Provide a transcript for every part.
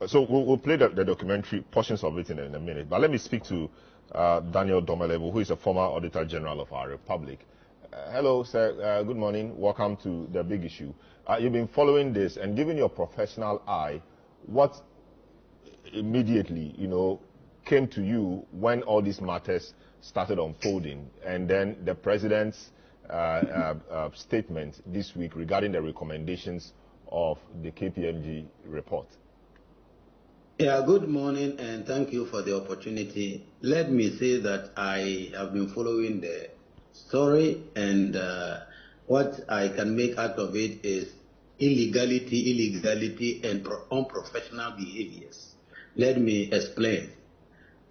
So we'll play the documentary portions of it in a minute. But let me speak to Daniel Domelevo, who is a former Auditor General of our Republic. Hello, sir. Good morning. Welcome to the big issue. You've been following this, and given your professional eye, what immediately, came to you when all these matters started unfolding, and then the president's statement this week regarding the recommendations of the KPMG report? Yeah, good morning, and thank you for the opportunity. Let me say that I have been following the story, and what I can make out of it is illegality, and unprofessional behaviors. Let me explain.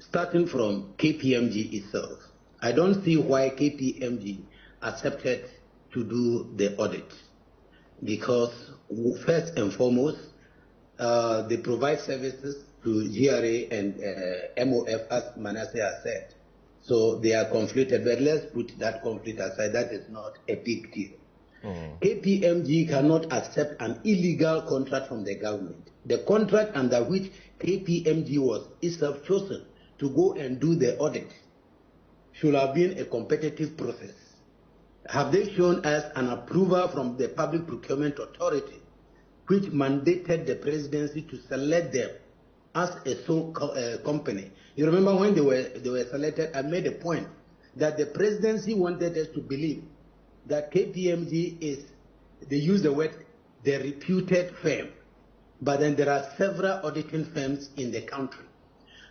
Starting from KPMG itself, I don't see why KPMG accepted to do the audit, because first and foremost, they provide services to GRA and MOF, as Manasseh has said. So they are conflicted, but let's put that conflict aside. That is not a big deal. KPMG cannot accept an illegal contract from the government. The contract under which KPMG was itself chosen to go and do the audit should have been a competitive process. Have they shown us an approval from the Public Procurement Authority, which mandated the presidency to select them as a sole company? You remember when they were selected, I made a point that the presidency wanted us to believe that KPMG is, they use the word, the reputed firm. But then there are several auditing firms in the country.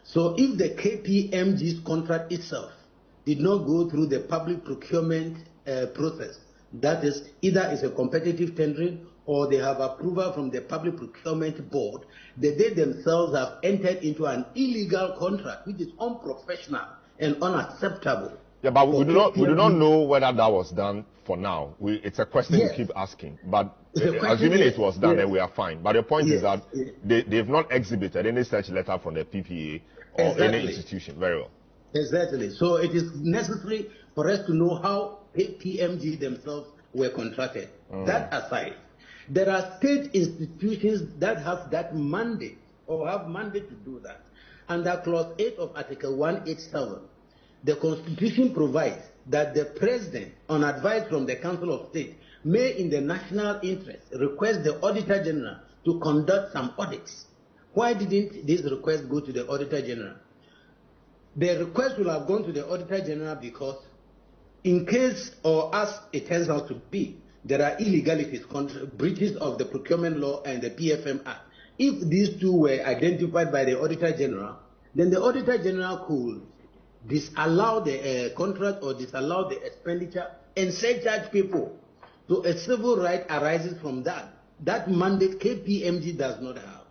So if the KPMG's contract itself did not go through the public procurement process, that is, either it's a competitive tendering or they have approval from the Public Procurement Board, they themselves have entered into an illegal contract, which is unprofessional and unacceptable. Yeah, but we do not know whether that was done for now. It's a question we keep asking. But assuming it was done, then we are fine. But the point is that they've not exhibited any such letter from the PPA or any institution. Very well. Exactly. So it is necessary for us to know how KPMG themselves were contracted. That aside, there are state institutions that have that mandate or have mandate to do that. Under Clause 8 of Article 187, the Constitution provides that the President, on advice from the Council of State, may in the national interest request the Auditor General to conduct some audits. Why didn't this request go to the Auditor General? The request will have gone to the Auditor General because in case, or as it turns out to be, there are illegalities, breaches of the procurement law and the PFM Act. If these two were identified by the Auditor General, then the Auditor General could disallow the contract or disallow the expenditure and surcharge people. So a civil right arises from that. That mandate KPMG does not have.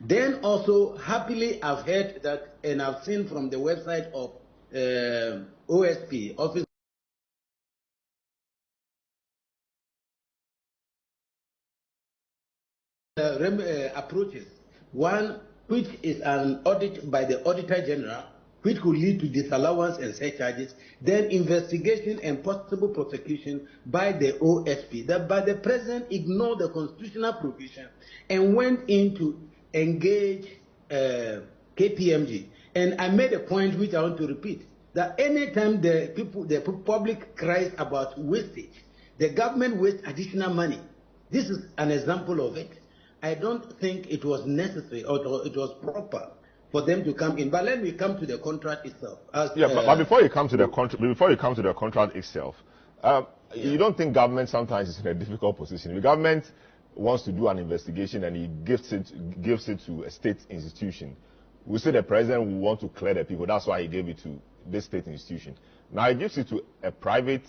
Then also, happily, I've heard that, and I've seen from the website of OSP, Office approaches. One, which is an audit by the Auditor General, which could lead to disallowance and surcharges, then investigation and possible prosecution by the OSP. But the President ignored the constitutional provision and went in to engage KPMG. And I made a point which I want to repeat, that anytime the public cries about wastage, the government wastes additional money. This is an example of it. I don't think it was necessary or it was proper for them to come in. But let me come to the contract itself. But before you come to the contract, itself, you don't think government sometimes is in a difficult position? The government wants to do an investigation and he gives it to a state institution. We say the president will want to clear the people. That's why he gave it to this state institution. Now he gives it to a private,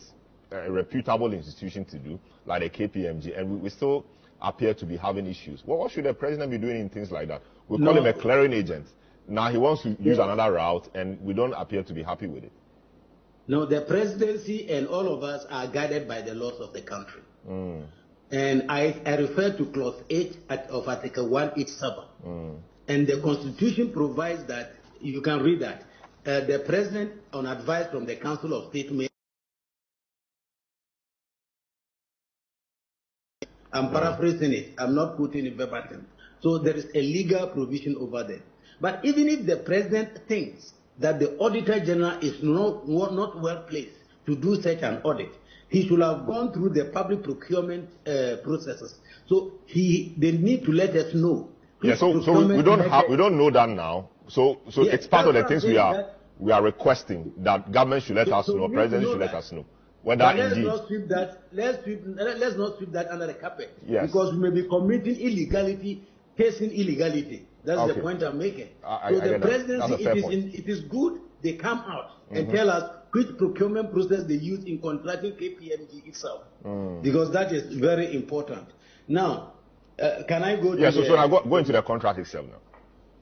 reputable institution to do, like the KPMG, and we still appear to be having issues. Well, what should the president be doing in things like that? We call him a clearing agent. Now he wants to use another route, and we don't appear to be happy with it. No, the presidency and all of us are guided by the laws of the country. And I refer to Clause 8 of Article 187. And the Constitution provides that, you can read that, the President, on advice from the Council of State, may... I'm paraphrasing it. I'm not putting it verbatim. So there is a legal provision over there. But even if the president thinks that the Auditor General is not well placed to do such an audit, he should have gone through the public procurement processes. So they need to let us know. Yeah, so we don't know that now. So yes, it's part of the things we are requesting that government should let us know, president should let us know. Let's not sweep that under the carpet. Yes. Because we may be committing illegality, facing illegality. That's the point I'm making. So the presidency, it is good they come out and tell us which procurement process they use in contracting KPMG itself, because that is very important. Now, can I go to so now go into the contract itself now.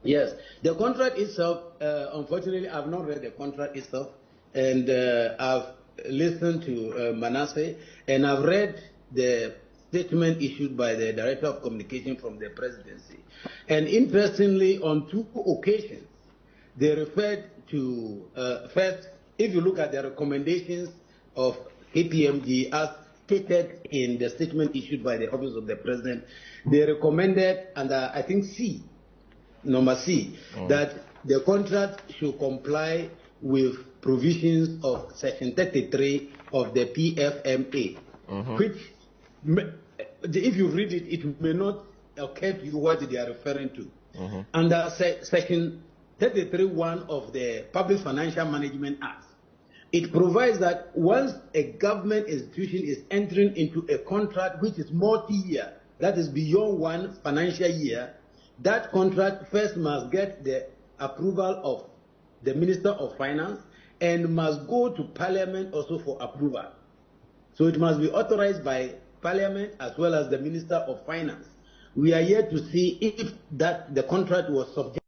Yes, the contract itself, unfortunately, I've not read the contract itself, and I've listened to Manasseh, and I've read the statement issued by the Director of Communication from the presidency. And interestingly, on 2 occasions, they referred to, first, if you look at the recommendations of KPMG as stated in the statement issued by the Office of the President, they recommended under, I think, number C, that the contract should comply with provisions of Section 33 of the PFMA, which, if you read it, it may not occur to you what they are referring to. Under Section 33(1) of the Public Financial Management Act, it provides that once a government institution is entering into a contract which is multi-year, that is beyond 1 financial year, that contract first must get the approval of the Minister of Finance and must go to Parliament also for approval. So it must be authorized by Parliament as well as the Minister of Finance. We are yet to see if the contract was subject.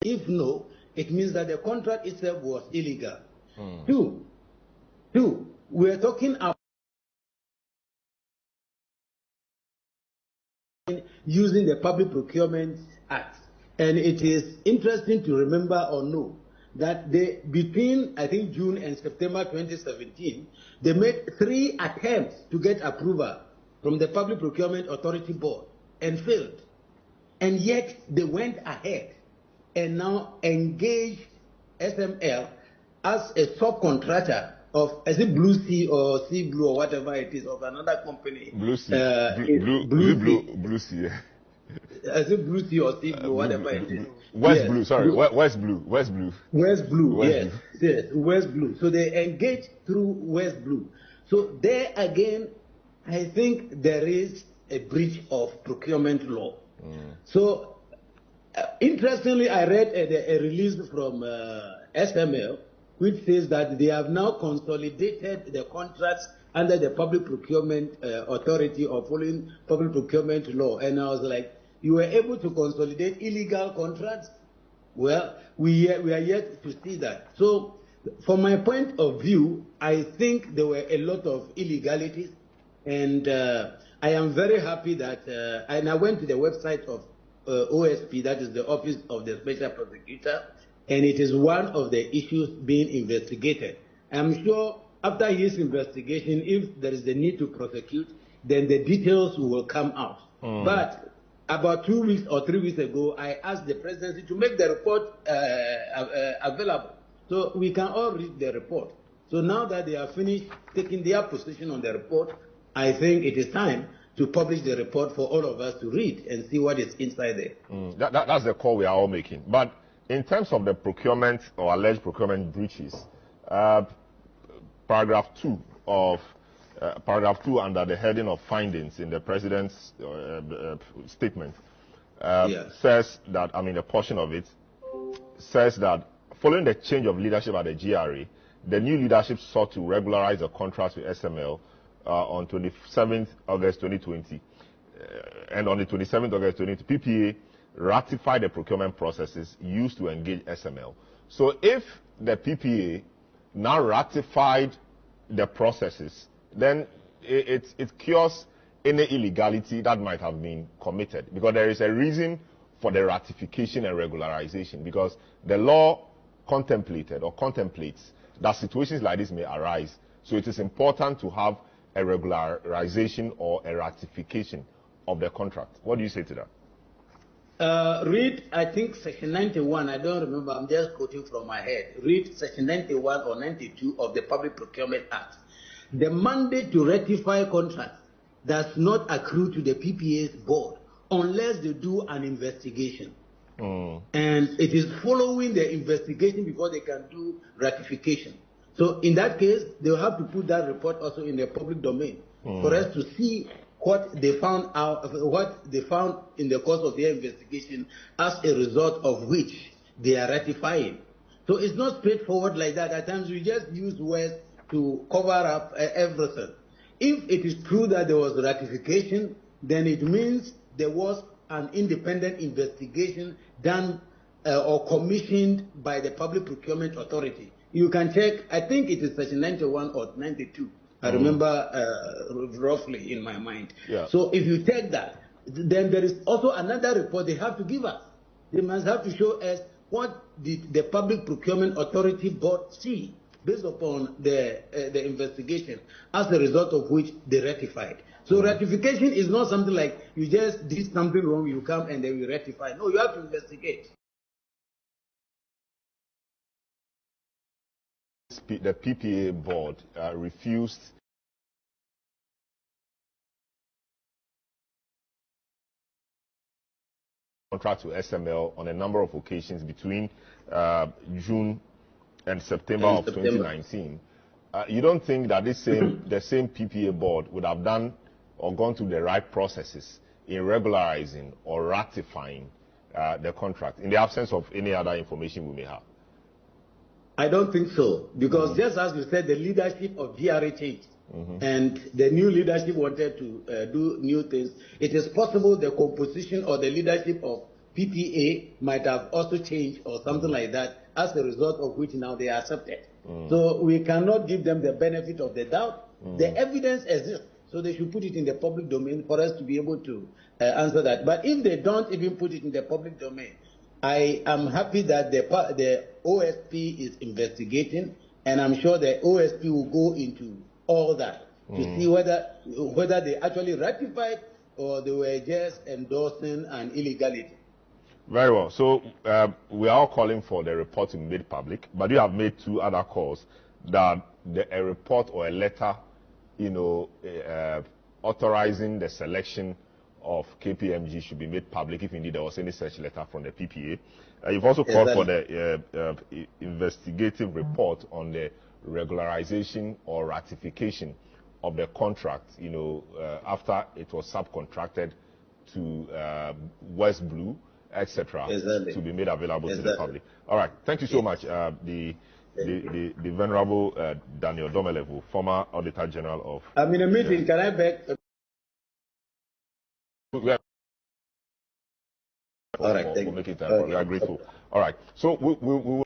If no, it means that the contract itself was illegal. Two, we are talking about using the Public Procurement Act. And it is interesting to remember or know that between, I think, June and September 2017, they made 3 attempts to get approval from the Public Procurement Authority Board and failed. And yet they went ahead and now engaged SML as a subcontractor of, is it Blue Sea or Sea Blue or whatever it is, of another company. Blue Sea. Blue Sea. Is it Blue Sea or Sea Blue, whatever it is. West Blue, sorry, West Blue. West Blue, yes, West Blue. So they engaged through West Blue. So there again, I think there is a breach of procurement law. So interestingly, I read a release from SML, which says that they have now consolidated the contracts under the Public Procurement Authority or following Public Procurement Law. And I was like, you were able to consolidate illegal contracts? Well, we are yet to see that. So from my point of view, I think there were a lot of illegalities. And I am very happy that, and I went to the website of OSP, that is the Office of the Special Prosecutor, and it is one of the issues being investigated. I'm sure after his investigation, if there is the need to prosecute, then the details will come out. But about 2 weeks or 3 weeks ago, I asked the presidency to make the report available, so we can all read the report. So now that they have finished taking their position on the report, I think it is time to publish the report for all of us to read and see what is inside there. That's the call we are all making. But in terms of the procurement or alleged procurement breaches, paragraph 2 under the heading of findings in the president's statement says that, a portion of it says that following the change of leadership at the GRA, the new leadership sought to regularize the contracts with SML on 27th August 2020. And on the 27th August 2020, PPA ratified the procurement processes used to engage SML. So if the PPA now ratified the processes, then it cures any illegality that might have been committed, because there is a reason for the ratification and regularization, because the law contemplated or contemplates that situations like this may arise. So it is important to have a regularization or a ratification of the contract. What do you say to that? Read, I think, Section 91. I don't remember. I'm just quoting from my head. Read Section 91 or 92 of the Public Procurement Act. The mandate to ratify contracts does not accrue to the PPA's board unless they do an investigation. And it is following the investigation before they can do ratification. So in that case, they'll have to put that report also in the public domain for us to see what they found out, what they found in the course of their investigation, as a result of which they are ratifying. So it's not straightforward like that. At times we just use words to cover up everything. If it is true that there was ratification, then it means there was an independent investigation done or commissioned by the Public Procurement Authority. You can check, I think it is Section 91 or 92. I remember roughly in my mind. Yeah. So if you take that, then there is also another report they have to give us. They must have to show us what did the Public Procurement Authority board see based upon the investigation, as a result of which they ratified. So ratification is not something like you just did something wrong, you come and then we ratify. No, you have to investigate. The PPA board refused contract to SML on a number of occasions between June and September of 2019. You don't think that the same PPA board would have done or gone through the right processes in regularizing or ratifying the contract in the absence of any other information we may have? I don't think so, because just as you said, the leadership of GRA changed, and the new leadership wanted to do new things. It is possible the composition or the leadership of PPA might have also changed or something like that, as a result of which now they are accepted. So we cannot give them the benefit of the doubt. The evidence exists, so they should put it in the public domain for us to be able to answer that. But if they don't even put it in the public domain, I am happy that the OSP is investigating, and I'm sure the OSP will go into all that to see whether they actually ratified or they were just endorsing an illegality. Very well. So we are all calling for the report to be made public, but you have made two other calls that a report or a letter, authorizing the selection of KPMG should be made public if indeed there was any such letter from the PPA. You've also called for the investigative report on the regularization or ratification of the contract, after it was subcontracted to West Blue, etc., to be made available to the public. All right. Thank you so much, the Venerable Daniel Domelevo, former Auditor-General of... I'm in a meeting. Can I beg... All right, thank you. We are grateful. All right, so we will